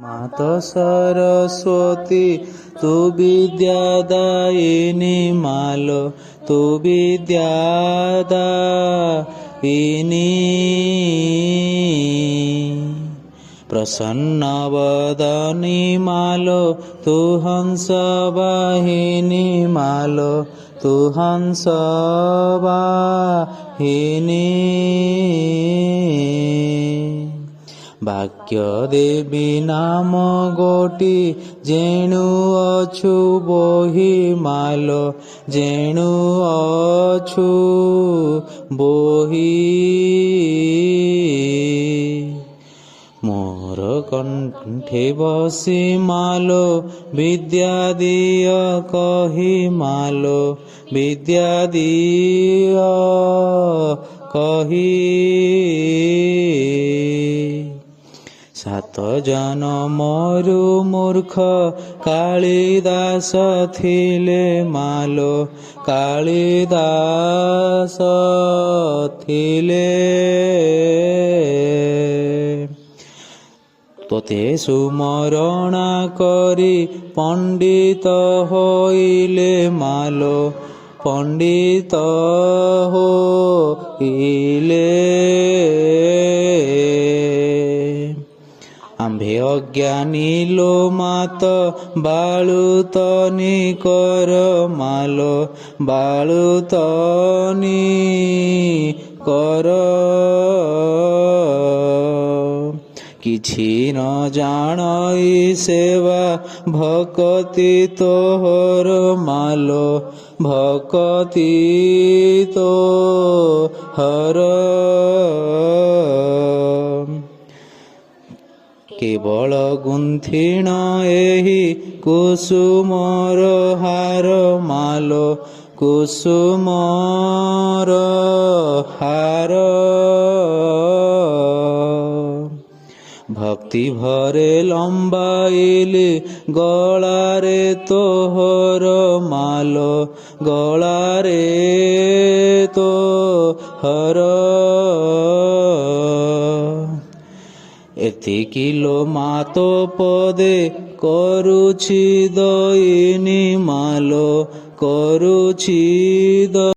মাত সরস্বতী তু বিদ্যাদায়িনী মালো তু বিদ্যাদায়িনী প্রসন্নবদনী মালো তু হংসবাহিনী মালো তু হংসবাহিনী বাক্য দেবী নাম গোটি যেণু অছু বহি মালো যেণু অছু বহি মোর কণ্ঠে বসি মালো বিদ্যা দিয় কহি মালো বিদ্যা দিয় কহি সাত জনমରୁ মূর্খ কাଳିଦାস ଥିଲେ ମାଲୋ କାଳିଦାସ ଥିଲେ ତୋତେ ସୁମରଣା କରି ପଣ୍ଡିତ ହୋଇଲେ ମାଲୋ ପଣ୍ଡିତ ହୋଇଲେ ଆମ୍ଭେ ଅଜ୍ଞାନୀ ଲୋ ମାତ ବାଳୁତନି କର ମାଲୋ ବାଳୁତନି କର କିଛି ନ ଜାଣଇ ସେବା ଭକତି ତୋହର ମାଲୋ ଭକତି ତୋହର କେବଳ ଗୁନ୍ଥିଣ ଏହି କୁସୁମର ହାର ମାଲୋ କୁସୁମର ହାର ଭକ୍ତି ଭରେ ଲମ୍ବାଇଲି ଗଳାରେ ତୋହର ମାଲୋ ଗଳାରେ ତୋହର ଏତିକି ଲୋ ମାତ ପଦେ କରୁଛି ଦଇନି ମାଲୋ କରୁଛି